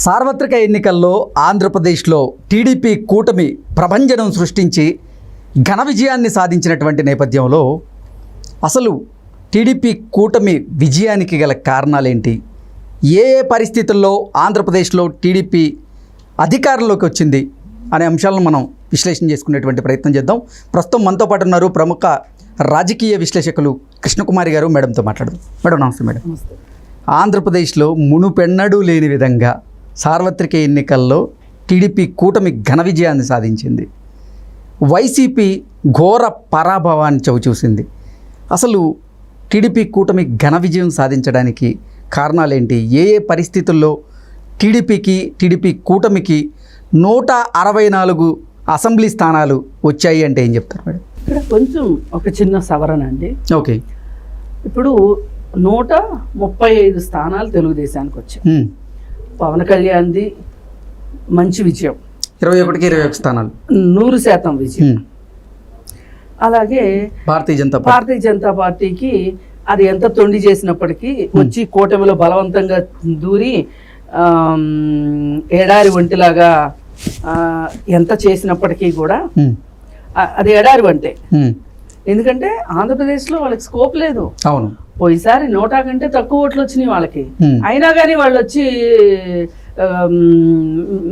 సార్వత్రిక ఎన్నికల్లో ఆంధ్రప్రదేశ్లో టీడీపీ కూటమి ప్రభంజనం సృష్టించి ఘన విజయాన్ని సాధించినటువంటి నేపథ్యంలో అసలు టీడీపీ కూటమి విజయానికి గల కారణాలేంటి, ఏ ఏ పరిస్థితుల్లో ఆంధ్రప్రదేశ్లో టీడీపీ అధికారంలోకి వచ్చింది అనే అంశాలను మనం విశ్లేషణ చేసుకునేటువంటి ప్రయత్నం చేద్దాం. ప్రస్తుతం మనతో పాటు ఉన్నారు ప్రముఖ రాజకీయ విశ్లేషకులు కృష్ణకుమారి గారు. మేడంతో మాట్లాడదాం. మేడం నమస్తే. మేడం ఆంధ్రప్రదేశ్లో మునుపెన్నడూ లేని విధంగా సార్వత్రిక ఎన్నికల్లో టీడీపీ కూటమి ఘన విజయాన్ని సాధించింది. వైసీపీ ఘోర పరాభవాన్ని చవిచూసింది. అసలు టీడీపీ కూటమి ఘన విజయం సాధించడానికి కారణాలేంటి, ఏ ఏ పరిస్థితుల్లో టీడీపీ కూటమికి 164 అసెంబ్లీ స్థానాలు వచ్చాయి అంటే ఏం చెప్తారు మేడం? ఇక్కడ కొంచెం ఒక చిన్న సవరణ అండి. ఓకే, ఇప్పుడు 135 స్థానాలు తెలుగుదేశానికి వచ్చాయి. పవన్ కళ్యాణ్ది మంచి విజయం, 21కి 21 స్థానాలు 100% విజయం. అలాగే భారతీయ జనతా పార్టీకి అది ఎంత తొండి చేసినప్పటికీ వచ్చి కూటమిలో బలవంతంగా దూరి ఎడారి వంటిలాగా ఎంత చేసినప్పటికీ కూడా అది ఎడారి వంటే. ఎందుకంటే ఆంధ్రప్రదేశ్లో వాళ్ళకి స్కోప్ లేదు. అవును, పోయిసారి 100 కంటే తక్కువ ఓట్లు వచ్చినాయి వాళ్ళకి. అయినా కానీ వాళ్ళు వచ్చి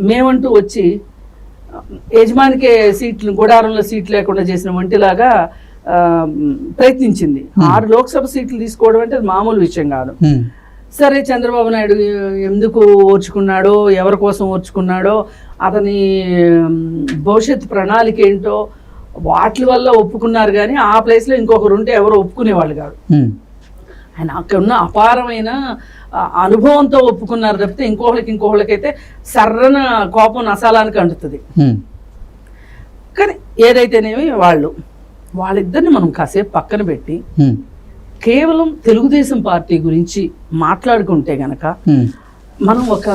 మేమంటూ వచ్చి యజమానికే సీట్లు, గుడారంలో సీట్లు లేకుండా చేసిన వంటిలాగా ప్రయత్నించింది. 6 లోక్సభ సీట్లు తీసుకోవడం అంటే అది మామూలు విషయం కాదు. సరే, చంద్రబాబు నాయుడు ఎందుకు ఓర్చుకున్నాడో, ఎవరి కోసం ఓర్చుకున్నాడో, అతని భవిష్యత్ ప్రణాళిక ఏంటో వాటి వల్ల ఒప్పుకున్నారు. కానీ ఆ ప్లేస్లో ఇంకొకరు ఉంటే ఎవరు ఒప్పుకునేవాళ్ళు కాదు. ఆయన అక్కడ ఉన్న అపారమైన అనుభవంతో ఒప్పుకున్నారు తప్పితే ఇంకొకళ్ళకైతే సర్రన కోపం నసాలానికి అంటుతుంది. కానీ ఏదైతేనేమి వాళ్ళిద్దరిని మనం కాసేపు పక్కన పెట్టి కేవలం తెలుగుదేశం పార్టీ గురించి మాట్లాడుకుంటే గనక మనం ఒక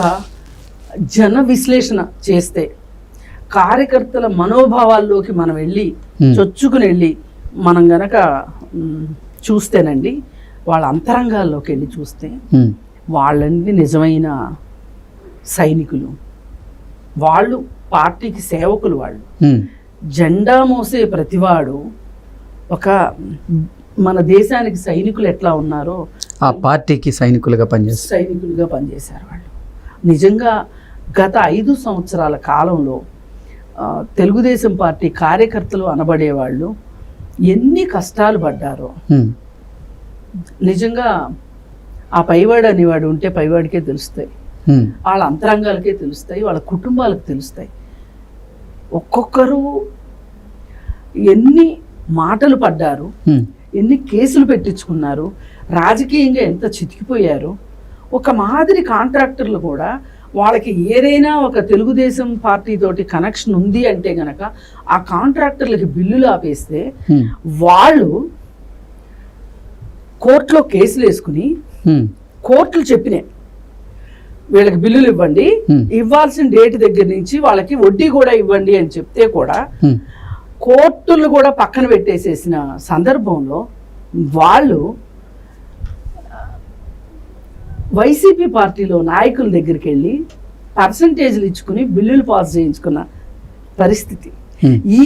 జన విశ్లేషణ చేస్తే, కార్యకర్తల మనోభావాల్లోకి మనం చొచ్చుకుని వెళ్ళి మనం గనక చూస్తేనండి, వాళ్ళ అంతరంగాల్లోకి వెళ్ళి చూస్తే వాళ్ళండి నిజమైన సైనికులు, వాళ్ళు పార్టీకి సేవకులు. వాళ్ళు జెండా మోసే ప్రతివాడు ఒక మన దేశానికి సైనికులు ఎట్లా ఉన్నారో ఆ పార్టీకి సైనికులుగా పనిచేశారు వాళ్ళు. నిజంగా గత 5 సంవత్సరాల కాలంలో తెలుగుదేశం పార్టీ కార్యకర్తలు అనబడేవాళ్ళు ఎన్ని కష్టాలు పడ్డారో నిజంగా ఆ పైవాడు అనేవాడు ఉంటే పైవాడికే తెలుస్తాయి, వాళ్ళ అంతరంగాలకే తెలుస్తాయి, వాళ్ళ కుటుంబాలకు తెలుస్తాయి. ఒక్కొక్కరు ఎన్ని మాటలు పడ్డారు, ఎన్ని కేసులు పెట్టించుకున్నారు, రాజకీయంగా ఎంత చితికిపోయారు. ఒక మాదిరి కాంట్రాక్టర్లు కూడా వాళ్ళకి ఏదైనా ఒక తెలుగుదేశం పార్టీ తోటి కనెక్షన్ ఉంది అంటే గనక ఆ కాంట్రాక్టర్లకి బిల్లులు ఆపేస్తే వాళ్ళు కోర్టులో కేసులు వేసుకుని, కోర్టులు చెప్పినాయి వీళ్ళకి బిల్లులు ఇవ్వండి, ఇవ్వాల్సిన డేట్ దగ్గర నుంచి వాళ్ళకి వడ్డీ కూడా ఇవ్వండి అని చెప్తే కూడా కోర్టులు కూడా పక్కన పెట్టేసేసిన సందర్భంలో వాళ్ళు వైసీపీ పార్టీలో నాయకుల దగ్గరికి వెళ్ళి పర్సంటేజ్లు ఇచ్చుకుని బిల్లులు పాస్ చేయించుకున్న పరిస్థితి. ఈ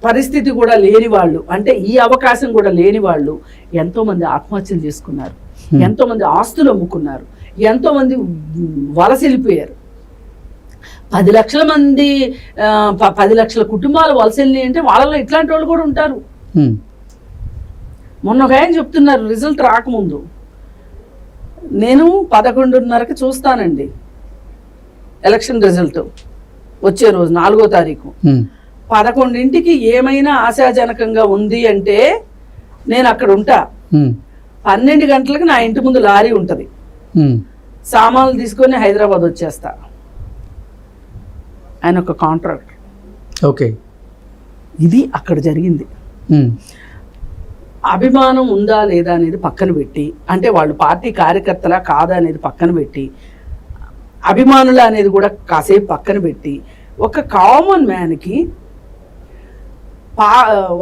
పరిస్థితి కూడా లేని వాళ్ళు, అంటే ఈ అవకాశం కూడా లేని వాళ్ళు ఎంతోమంది ఆత్మహత్యలు చేసుకున్నారు, ఎంతోమంది ఆస్తులు అమ్ముకున్నారు, ఎంతోమంది వలసెళ్ళిపోయారు. 10 లక్షల మంది 10 లక్షల కుటుంబాలు వలసెళ్ళినాయి అంటే వాళ్ళలో ఇట్లాంటి వాళ్ళు కూడా ఉంటారు. మొన్న ఒక ఆయన చెప్తున్నారు, రిజల్ట్ రాకముందు నేను 11:30కి చూస్తానండి ఎలక్షన్ రిజల్ట్ వచ్చే రోజు 4వ తారీఖు. 11ంటికి ఏమైనా ఆశాజనకంగా ఉంది అంటే నేను అక్కడ ఉంటా. 12 గంటలకు నా ఇంటి ముందు లారీ ఉంటుంది, సామాన్లు తీసుకొని హైదరాబాద్ వచ్చేస్తా. ఆయన ఒక కాంట్రాక్ట్. ఓకే, ఇది అక్కడ జరిగింది. అభిమానం ఉందా లేదా అనేది పక్కన పెట్టి, అంటే వాళ్ళు పార్టీ కార్యకర్తలా కాదా అనేది పక్కన పెట్టి, అభిమానుల అనేది కూడా కాసేపు పక్కన పెట్టి, ఒక కామన్ మ్యాన్కి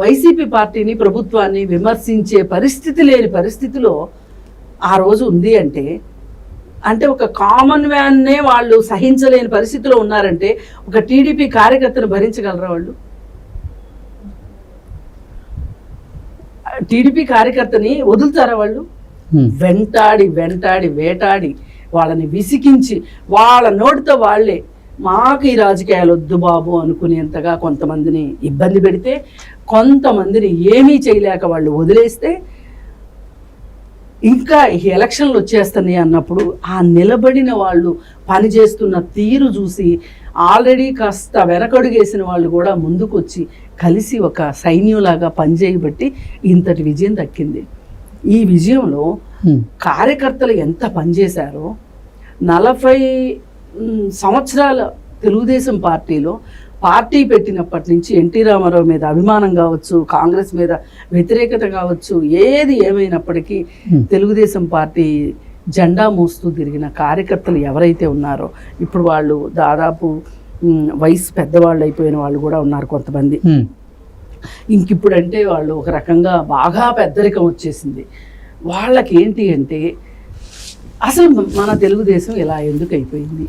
వైసీపీ పార్టీని, ప్రభుత్వాన్ని విమర్శించే పరిస్థితి లేని పరిస్థితిలో ఆ రోజు ఉంది అంటే అంటే ఒక కామన్ మ్యాన్నే వాళ్ళు సహించలేని పరిస్థితిలో ఉన్నారంటే ఒక టీడీపీ కార్యకర్తను భరించగలరా వాళ్ళు? టీడీపీ కార్యకర్తని వదులుతారా వాళ్ళు? వెంటాడి వెంటాడి వేటాడి వాళ్ళని విసిగించి వాళ్ళ నోటితో వాళ్ళే మాకు ఈ రాజకీయాలు వద్దు బాబు అనుకునేంతగా కొంతమందిని ఇబ్బంది పెడితే, కొంతమందిని ఏమీ చేయలేక వాళ్ళు వదిలేస్తే, ఇంకా ఎలక్షన్లు వచ్చేస్తున్నాయి అన్నప్పుడు ఆ నిలబడిన వాళ్ళు పనిచేస్తున్న తీరు చూసి ఆల్రెడీ కాస్త వెనకడుగేసిన వాళ్ళు కూడా ముందుకు వచ్చి కలిసి ఒక సైన్యంలాగా పనిచేయబట్టి ఇంతటి విజయం దక్కింది. ఈ విజయంలో కార్యకర్తలు ఎంత పనిచేశారో, 40 సంవత్సరాల తెలుగుదేశం పార్టీలో పార్టీ పెట్టినప్పటి నుంచి ఎన్టీ రామారావు మీద అభిమానం కావచ్చు, కాంగ్రెస్ మీద వ్యతిరేకత కావచ్చు, ఏది ఏమైనప్పటికీ తెలుగుదేశం పార్టీ జెండా మోస్తూ తిరిగిన కార్యకర్తలు ఎవరైతే ఉన్నారో, ఇప్పుడు వాళ్ళు దాదాపు వయసు పెద్దవాళ్ళు అయిపోయిన వాళ్ళు కూడా ఉన్నారు కొంతమంది. ఇంకిప్పుడంటే వాళ్ళు ఒక రకంగా బాగా పెద్దరికం వచ్చేసింది. వాళ్ళకి ఏంటి అంటే అసలు మన తెలుగుదేశం ఇలా ఎందుకు అయిపోయింది,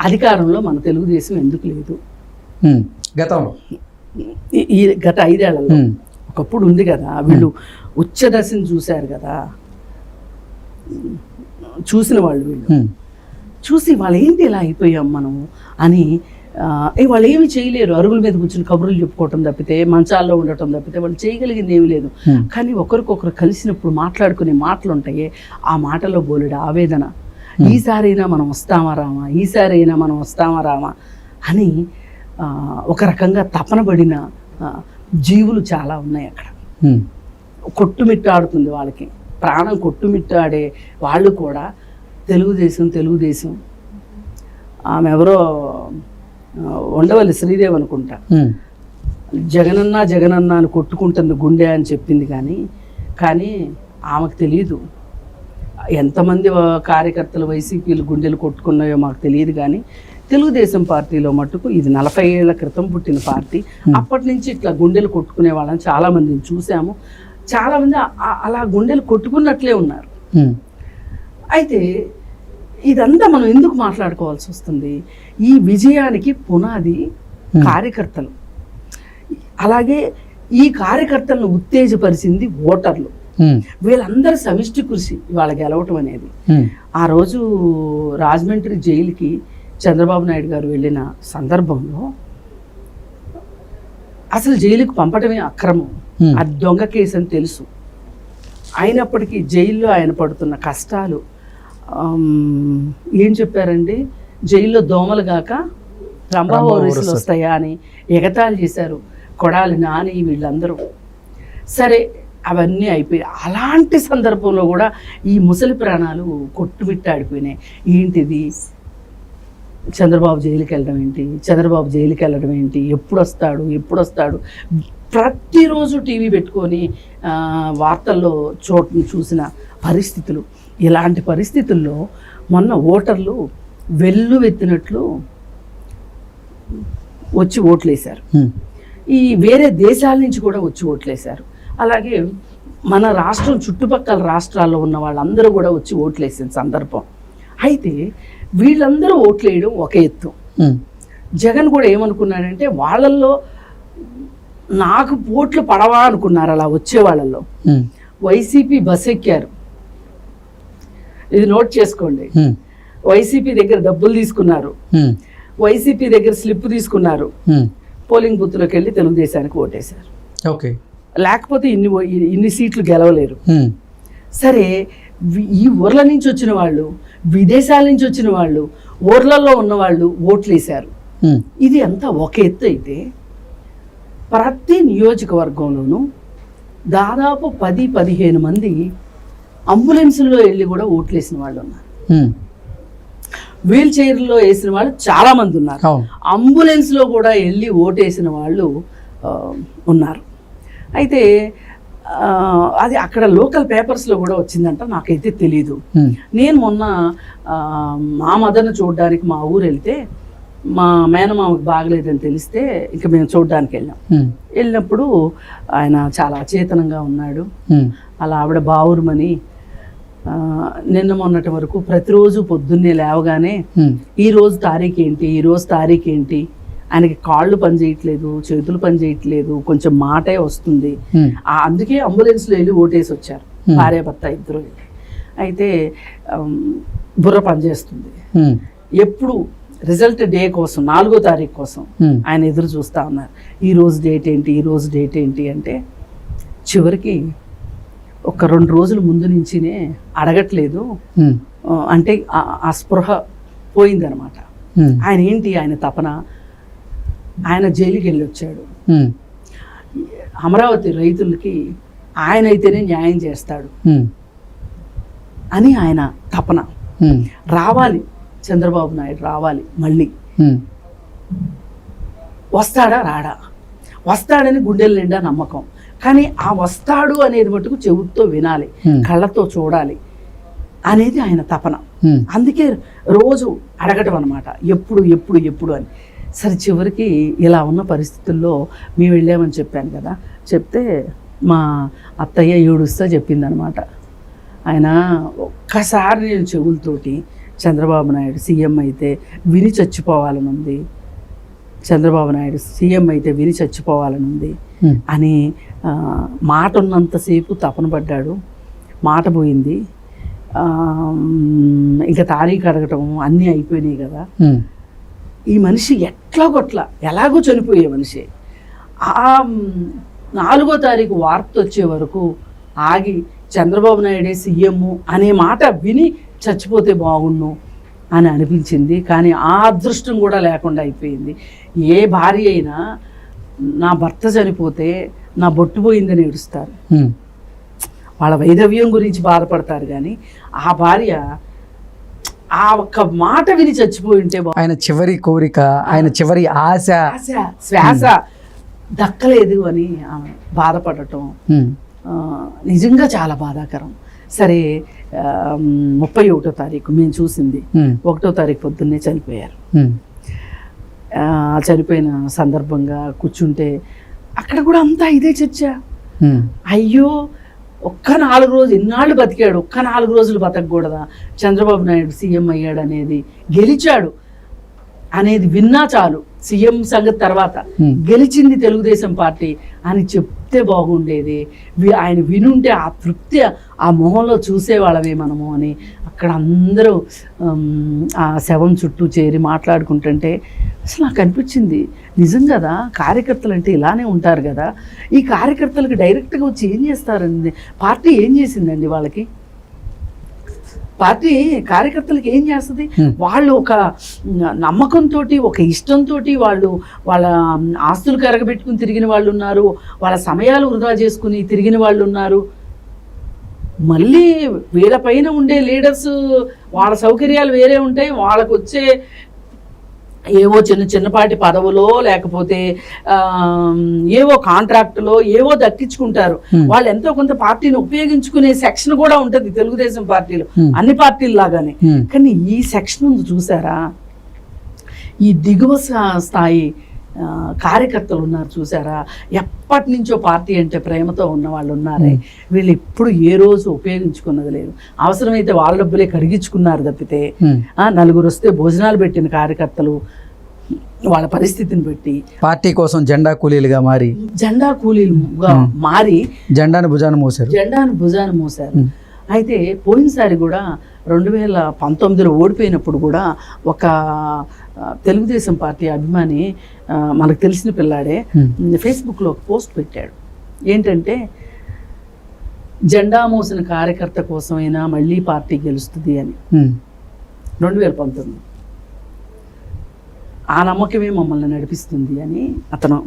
అధికారంలో మన తెలుగుదేశం ఎందుకు లేదు, గతంలో ఈ గత 5 ఏళ్లలో ఒకప్పుడు ఉంది కదా, వీళ్ళు ఉచ్చదశని చూశారు కదా, చూసిన వాళ్ళు వీళ్ళు చూసి వాళ్ళు ఏంటి ఇలా అయిపోయాం మనము అని, వాళ్ళు ఏమి చేయలేరు, అరుగుల మీద కూర్చుని కబుర్లు చెప్పుకోవటం తప్పితే, మంచాల్లో ఉండటం తప్పితే వాళ్ళు చేయగలిగింది ఏమి లేదు. కానీ ఒకరికొకరు కలిసినప్పుడు మాట్లాడుకునే మాటలు ఉంటాయి, ఆ మాటలో బోలెడు ఆవేదన, ఈసారైనా మనం వస్తామా రామా, ఈసారైనా మనం వస్తామా రామా అని ఒక రకంగా తపన పడిన జీవులు చాలా ఉన్నాయి అక్కడ. కొట్టుమిట్టాడుతుంది వాళ్ళకి, ప్రాణం కొట్టుమిట్టాడే వాళ్ళు కూడా తెలుగుదేశం తెలుగుదేశం. ఆమె ఎవరో ఉండవల్లి శ్రీదేవి అనుకుంటా, జగనన్న జగనన్న అని కొట్టుకుంటుంది గుండె అని చెప్పింది. కానీ ఆమెకు తెలియదు ఎంతమంది కార్యకర్తలు వైసీపీలు గుండెలు కొట్టుకున్నాయో మాకు తెలియదు. కానీ తెలుగుదేశం పార్టీలో మట్టుకు ఇది 40 ఏళ్ల క్రితం పుట్టిన పార్టీ. అప్పటి నుంచి ఇట్లా గుండెలు కొట్టుకునే వాళ్ళని చాలామందిని చూసాము. చాలామంది అలా గుండెలు కొట్టుకున్నట్లే ఉన్నారు. అయితే ఇదంతా మనం ఎందుకు మాట్లాడుకోవాల్సి వస్తుంది? ఈ విజయానికి పునాది కార్యకర్తలు. అలాగే ఈ కార్యకర్తలను ఉత్తేజపరిచింది ఓటర్లు. వీళ్ళందరూ సమిష్టి కృషి వాళ్ళ గెలవటం అనేది. ఆ రోజు రాజమండ్రి జైలుకి చంద్రబాబు నాయుడు గారు వెళ్ళిన సందర్భంలో అసలు జైలుకి పంపటమే అక్రమం, అది దొంగ కేసు అని తెలుసు. అయినప్పటికీ జైల్లో ఆయన పడుతున్న కష్టాలు ఏం చెప్పారండి, జైల్లో దోమలు గాక రంభావోరీసులు వస్తాయా అని ఎగతాళి చేశారు కొడాలి నాని వీళ్ళందరూ. సరే అవన్నీ అయిపోయి అలాంటి సందర్భంలో కూడా ఈ ముసలి ప్రాణాలు కొట్టుమిట్టాడిపోయినాయి. ఏంటిది, చంద్రబాబు జైలుకి వెళ్ళడం ఏంటి, చంద్రబాబు జైలుకి వెళ్ళడం ఏంటి, ఎప్పుడు వస్తాడు. ప్రతిరోజు టీవీ పెట్టుకొని వార్తల్లో చూసిన పరిస్థితులు. ఇలాంటి పరిస్థితుల్లో మొన్న ఓటర్లు వెల్లువెత్తినట్లు వచ్చి ఓట్లేశారు. ఈ వేరే దేశాల నుంచి కూడా వచ్చి ఓట్లేశారు. అలాగే మన రాష్ట్రం చుట్టుపక్కల రాష్ట్రాల్లో ఉన్న వాళ్ళందరూ కూడా వచ్చి ఓట్లేసిన సందర్భం. అయితే వీళ్ళందరూ ఓట్లేయడం ఒక ఎత్తు. జగన్ కూడా ఏమనుకున్నాడంటే వాళ్ళల్లో నాకు ఓట్లు పడవా అనుకున్నారు. అలా వచ్చే వాళ్ళల్లో వైసీపీ బస్ ఎక్కారు. ఇది నోట్ చేసుకోండి. వైసీపీ దగ్గర డబ్బులు తీసుకున్నారు, వైసీపీ దగ్గర స్లిప్ తీసుకున్నారు, పోలింగ్ బూత్లోకి వెళ్ళి తెలుగుదేశానికి ఓటేశారు. ఓకే, లేకపోతే ఇన్ని సీట్లు గెలవలేరు. సరే, ఈ ఊర్ల నుంచి వచ్చిన వాళ్ళు, విదేశాల నుంచి వచ్చిన వాళ్ళు, ఊర్లలో ఉన్న వాళ్ళు ఓట్లేశారు. ఇది అంతా ఒక ఎత్తు అయితే ప్రతి నియోజకవర్గంలోనూ దాదాపు 10-15 మంది అంబులెన్సుల్లో వెళ్ళి కూడా ఓట్లేసిన వాళ్ళు ఉన్నారు. వీల్ చైర్లో వేసిన వాళ్ళు చాలా మంది ఉన్నారు. అంబులెన్స్లో కూడా వెళ్ళి ఓటేసిన వాళ్ళు ఉన్నారు. అయితే అది అక్కడ లోకల్ పేపర్స్లో కూడా వచ్చిందంట, నాకైతే తెలీదు. నేను మొన్న మా మదర్ని చూడడానికి మా ఊరు వెళ్తే మా మేనమామకు బాగలేదని తెలిస్తే ఇక మేము చూడడానికి వెళ్ళినప్పుడు ఆయన చాలా అచేతనంగా ఉన్నాడు. అలా ఆవిడ బావురుమని నిన్న మొన్నటి వరకు ప్రతిరోజు పొద్దున్నే లేవగానే ఈ రోజు తారీఖు ఏంటి, ఈ రోజు తారీఖు ఏంటి, ఆయనకి కాళ్ళు పనిచేయట్లేదు, చేతులు పనిచేయట్లేదు, కొంచెం మాటే వస్తుంది. అందుకే అంబులెన్స్లో వెళ్ళి ఓటేసి వచ్చారు భార్యాభర్త ఇద్దరు. అయితే బుర్ర పనిచేస్తుంది. ఎప్పుడు రిజల్ట్ డే కోసం 4వ తారీఖు కోసం ఆయన ఎదురు చూస్తూ ఉన్నారు. ఈ రోజు డేట్ ఏంటి, ఈ రోజు డేట్ ఏంటి అంటే చివరికి ఒక 2 రోజుల ముందు నుంచినే అడగట్లేదు. అంటే ఆ స్పృహ పోయిందనమాట. ఆయన ఏంటి, ఆయన తపన, ఆయన జైలుకి వెళ్ళి వచ్చాడు. అమరావతి రైతులకి ఆయన అయితేనే న్యాయం చేస్తాడు అని ఆయన తపన. రావాలి చంద్రబాబు నాయుడు, రావాలి మళ్ళీ. వస్తాడా రాడా, వస్తాడని గుండెల నిండా నమ్మకం. కానీ ఆ వస్తాడు అనేది మటుకు చెవుతో వినాలి, కళ్ళతో చూడాలి అనేది ఆయన తపన. అందుకే రోజు అడగటం అనమాట, ఎప్పుడు ఎప్పుడు ఎప్పుడు అని. సరే చివరికి ఇలా ఉన్న పరిస్థితుల్లో మేము వెళ్ళామని చెప్పాను కదా, చెప్తే మా అత్తయ్య ఏడుస్తా చెప్పిందనమాట. ఆయన ఒక్కసారి నేను చెవులతోటి చంద్రబాబు నాయుడు సీఎం అయితే విని చచ్చిపోవాలని ఉంది, చంద్రబాబు నాయుడు సీఎం అయితే విని చచ్చిపోవాలని ఉంది అని మాట ఉన్నంతసేపు తపన పడ్డాడు. మాట పోయింది. ఇంకా తారీఖు అడగటం అన్నీ అయిపోయినాయి కదా. ఈ మనిషి ఎలాగో చనిపోయే మనిషి. ఆ 4వ తారీఖు వార్త వచ్చే వరకు ఆగి చంద్రబాబు నాయుడే సీఎం అనే మాట విని చచ్చిపోతే బాగుండు అని అనిపించింది. కానీ ఆ అదృష్టం కూడా లేకుండా అయిపోయింది. ఏ భార్య అయినా నా భర్త చనిపోతే నా బొట్టు పోయిందని ఏడుస్తారు, వాళ్ళ వైధవ్యం గురించి బాధపడతారు. కానీ ఆ భార్య ఆ ఒక్క మాట విని చచ్చిపోయి ఉంటే ఆయన చివరి కోరిక, ఆయన చివరి ఆశ, శ్వాస దక్కలేదు అని బాధపడటం నిజంగా చాలా బాధాకరం. సరే 31వ తారీఖు మేము చూసింది, 1వ తారీఖు పొద్దున్నే చనిపోయారు. చనిపోయిన సందర్భంగా కూర్చుంటే అక్కడ కూడా అంతా ఇదే చర్చ. అయ్యో ఒక్క 4 రోజులు ఇన్నాళ్ళు బతికాడు, ఒక్క 4 రోజులు బతకూడదా, చంద్రబాబు నాయుడు సీఎం అయ్యాడు అనేది, గెలిచాడు అనేది విన్నా చాలు. సీఎం సంగతి తర్వాత, గెలిచింది తెలుగుదేశం పార్టీ అని చెప్తే బాగుండేది. ఆయన వినుంటే ఆ తృప్తి ఆ మొహంలో చూసేవాళ్ళమే మనము అని అక్కడ అందరూ ఆ శవం చుట్టూ చేరి మాట్లాడుకుంటుంటే అసలు నాకు అనిపించింది, నిజం కదా, కార్యకర్తలు అంటే ఇలానే ఉంటారు కదా. ఈ కార్యకర్తలకు డైరెక్ట్గా వచ్చి ఏం చేస్తారండి, పార్టీ ఏం చేసిందండి వాళ్ళకి, పార్టీ కార్యకర్తలకు ఏం చేస్తుంది? వాళ్ళు ఒక నమ్మకంతో, ఒక ఇష్టంతో వాళ్ళ ఆస్తులు కరగబెట్టుకుని తిరిగిన వాళ్ళు ఉన్నారు, వాళ్ళ సమయాలు వృధా చేసుకుని తిరిగిన వాళ్ళు ఉన్నారు. మళ్ళీ వీళ్ళపైన ఉండే లీడర్స్ వాళ్ళ సౌకర్యాలు వేరే ఉంటాయి, వాళ్ళకు వచ్చే ఏవో చిన్నపాటి పదవులో లేకపోతే ఏవో కాంట్రాక్టులో ఏవో దక్కించుకుంటారు. వాళ్ళు ఎంతో కొంత పార్టీని ఉపయోగించుకునే సెక్షన్ కూడా ఉంటుంది తెలుగుదేశం పార్టీలో, అన్ని పార్టీల లాగానే. కానీ ఈ సెక్షన్ ఉంది చూసారా, ఈ దిగువ స్థాయి కార్యకర్తలు ఉన్నారు చూసారా, ఎప్పటి నుంచో పార్టీ అంటే ప్రేమతో ఉన్న వాళ్ళు ఉన్నారే, వీళ్ళు ఎప్పుడు ఏ రోజు ఉపయోగించుకున్నది లేదు. అవసరమైతే వాళ్ళ డబ్బులే కరిగించుకున్నారు తప్పితే, 4 వస్తే భోజనాలు పెట్టిన కార్యకర్తలు వాళ్ళ పరిస్థితిని బట్టి పార్టీ కోసం జెండా కూలీలుగా మారి జెండాను భుజాన మోసారు. అయితే పోయినసారి కూడా 2019లో ఓడిపోయినప్పుడు కూడా ఒక తెలుగుదేశం పార్టీ అభిమాని, మనకు తెలిసిన పిల్లాడే, ఫేస్బుక్లో ఒక పోస్ట్ పెట్టాడు. ఏంటంటే, జెండా మోసిన కార్యకర్త కోసమైనా మళ్ళీ పార్టీ గెలుస్తుంది అని. 2019 ఆ నమ్మకమే మమ్మల్ని నడిపిస్తుంది అని అతను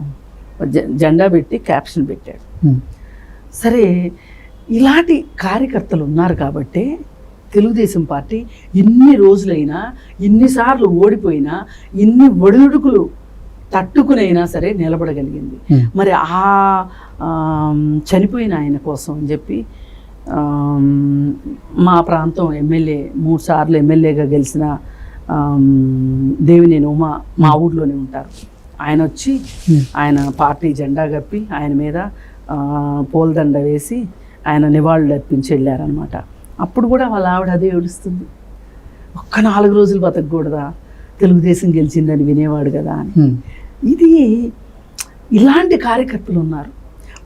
జెండా పెట్టి క్యాప్షన్ పెట్టాడు. సరే, ఇలాంటి కార్యకర్తలు ఉన్నారు కాబట్టి తెలుగుదేశం పార్టీ ఇన్ని రోజులైనా, ఇన్నిసార్లు ఓడిపోయినా, ఇన్ని ఒడిదుడుకులు తట్టుకునైనా సరే నిలబడగలిగింది. మరి ఆ చనిపోయిన ఆయన కోసం అని చెప్పి మా ప్రాంతం ఎమ్మెల్యే, 3 సార్లు ఎమ్మెల్యేగా గెలిచిన దేవినేని ఉమా మా ఊర్లోనే ఉంటారు. ఆయన వచ్చి ఆయన పార్టీ జెండా కప్పి ఆయన మీద పూలదండ వేసి ఆయన నివాళులు అర్పించి వెళ్ళారనమాట. అప్పుడు కూడా వాళ్ళ ఆవిడ అదే ఏడుస్తుంది, ఒక్క 4 రోజులు బతకూడదా, తెలుగుదేశం గెలిచిందని వినేవాడు కదా అని. ఇది ఇలాంటి కార్యకర్తలు ఉన్నారు.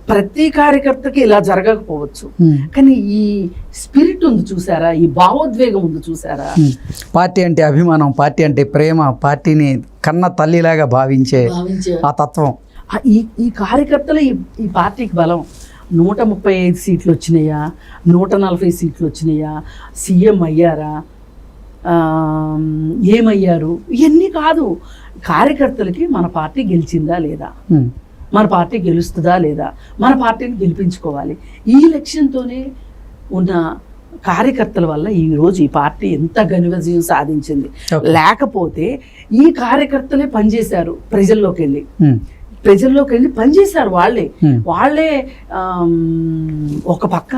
ప్రతి కార్యకర్తకి ఇలా జరగకపోవచ్చు, కానీ ఈ స్పిరిట్ ఉంది చూసారా, ఈ భావోద్వేగం ఉంది చూసారా. పార్టీ అంటే అభిమానం, పార్టీ అంటే ప్రేమ, పార్టీని కన్న తల్లిలాగా భావించే ఆ తత్వం. ఈ కార్యకర్తలు ఈ పార్టీకి బలం. 135 సీట్లు వచ్చినాయా, 140 సీట్లు వచ్చినాయా, సీఎం అయ్యారా, ఏమయ్యారు, ఇవన్నీ కాదు. కార్యకర్తలకి మన పార్టీ గెలిచిందా లేదా, మన పార్టీ గెలుస్తుందా లేదా, మన పార్టీని గెలిపించుకోవాలి, ఈ లక్ష్యంతోనే ఉన్న కార్యకర్తల వల్ల ఈరోజు ఈ పార్టీ ఎంత ఘన విజయం సాధించింది. లేకపోతే ఈ కార్యకర్తలే పనిచేశారు, ప్రజల్లోకి వెళ్ళి పనిచేశారు. వాళ్ళే ఒక పక్క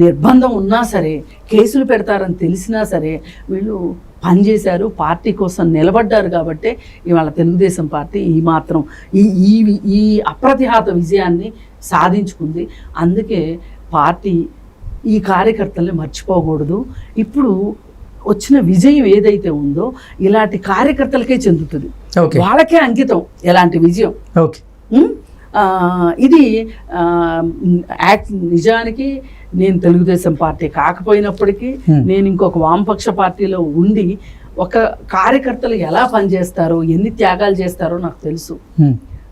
నిర్బంధం ఉన్నా సరే, కేసులు పెడతారని తెలిసినా సరే వీళ్ళు పనిచేశారు, పార్టీ కోసం నిలబడ్డారు. కాబట్టే ఇవాళ తెలుగుదేశం పార్టీ ఈ మాత్రం ఈ అప్రతిహత విజయాన్ని సాధించుకుంది. అందుకే పార్టీ ఈ కార్యకర్తల్ని మర్చిపోకూడదు. ఇప్పుడు వచ్చిన విజయం ఏదైతే ఉందో ఇలాంటి కార్యకర్తలకే చెందుతుంది, వాళ్ళకే అంకితం ఎలాంటి విజయం. ఇది నిజానికి నేను తెలుగుదేశం పార్టీ కాకపోయినప్పటికీ, నేను ఇంకొక వామపక్ష పార్టీలో ఉండి ఒక కార్యకర్తలు ఎలా పనిచేస్తారో, ఎన్ని త్యాగాలు చేస్తారో నాకు తెలుసు.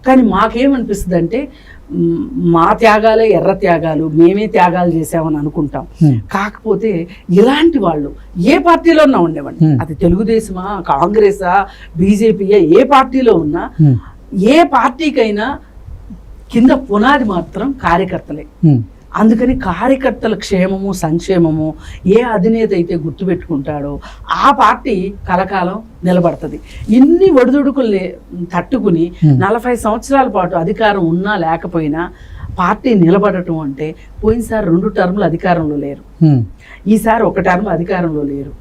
కానీ మాకేమనిపిస్తుంది అంటే మా త్యాగాలే ఎర్ర త్యాగాలు, మేమే త్యాగాలు చేసామని అనుకుంటాం. కాకపోతే ఇలాంటి వాళ్ళు ఏ పార్టీలోన్నా ఉండేవాడిని, అది తెలుగుదేశమా, కాంగ్రెసా, బీజేపీయా, ఏ పార్టీలో ఉన్నా, ఏ పార్టీకైనా కింద పునాది మాత్రం కార్యకర్తలే. అందుకని కార్యకర్తల క్షేమము సంక్షేమము ఏ అధినేత అయితే గుర్తుపెట్టుకుంటాడో ఆ పార్టీ కలకాలం నిలబడుతుంది. ఇన్ని ఒడిదుడుకుల్ని తట్టుకుని 40 సంవత్సరాల పాటు అధికారం ఉన్నా లేకపోయినా పార్టీ నిలబడటం అంటే, పోయినసారి 2 టర్ములు అధికారంలో లేరు, ఈసారి 1 టర్మ్ అధికారంలో లేరు.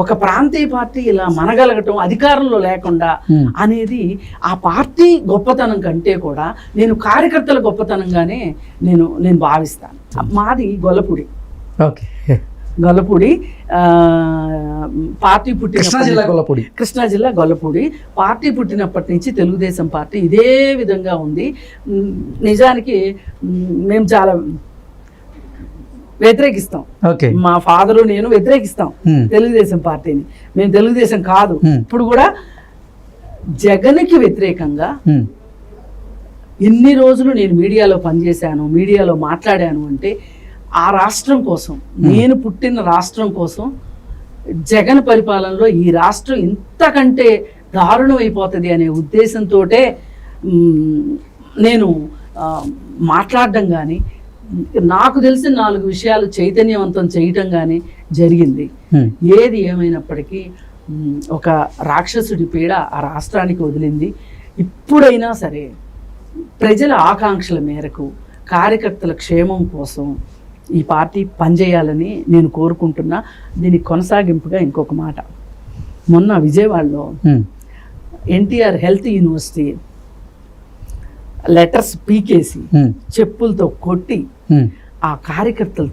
ఒక ప్రాంతీయ పార్టీ ఇలా మనగలగటం అధికారంలో లేకుండా అనేది ఆ పార్టీ గొప్పతనం కంటే కూడా నేను కార్యకర్తల గొప్పతనంగానే నేను భావిస్తాను. మాది గొల్లపూడి, పార్టీ కృష్ణా జిల్లా గొల్లపూడి. పార్టీ పుట్టినప్పటి నుంచి తెలుగుదేశం పార్టీ ఇదే విధంగా ఉంది. నిజానికి మేము చాలా వ్యతిరేకిస్తాం, మా ఫాదరు నేను వ్యతిరేకిస్తాం తెలుగుదేశం పార్టీని. మేము తెలుగుదేశం కాదు. ఇప్పుడు కూడా జగన్కి వ్యతిరేకంగా ఎన్ని రోజులు నేను మీడియాలో పనిచేశాను, మీడియాలో మాట్లాడాను అంటే ఆ రాష్ట్రం కోసం, నేను పుట్టిన రాష్ట్రం కోసం, జగన్ పరిపాలనలో ఈ రాష్ట్రం ఇంతకంటే దారుణం అయిపోతుంది అనే ఉద్దేశంతో నేను మాట్లాడడం కానీ, నాకు తెలిసిన 4 విషయాలు చైతన్యవంతం చేయటం కానీ జరిగింది. ఏది ఏమైనప్పటికీ ఒక రాక్షసుడి పీడ ఆ రాష్ట్రానికి వదిలింది. ఇప్పుడైనా సరే ప్రజల ఆకాంక్షల మేరకు కార్యకర్తల క్షేమం కోసం ఈ పార్టీ పనిచేయాలని నేను కోరుకుంటున్నా. దీనికి కొనసాగింపుగా ఇంకొక మాట, మొన్న విజయవాడలో ఎన్టీఆర్ హెల్త్ యూనివర్సిటీ లెటర్స్ పీకేసి చెప్పులతో కొట్టి ఆ కార్యకర్తలు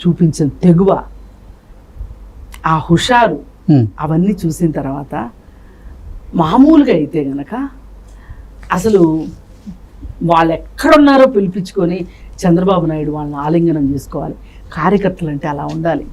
చూపించిన తెగువ, ఆ హుషారు, అవన్నీ చూసిన తర్వాత మామూలుగా అయితే గనక అసలు వాళ్ళు ఎక్కడున్నారో పిలిపించుకొని చంద్రబాబు నాయుడు వాళ్ళని ఆలింగనం చేసుకోవాలి. కార్యకర్తలు అంటే అలా ఉండాలి.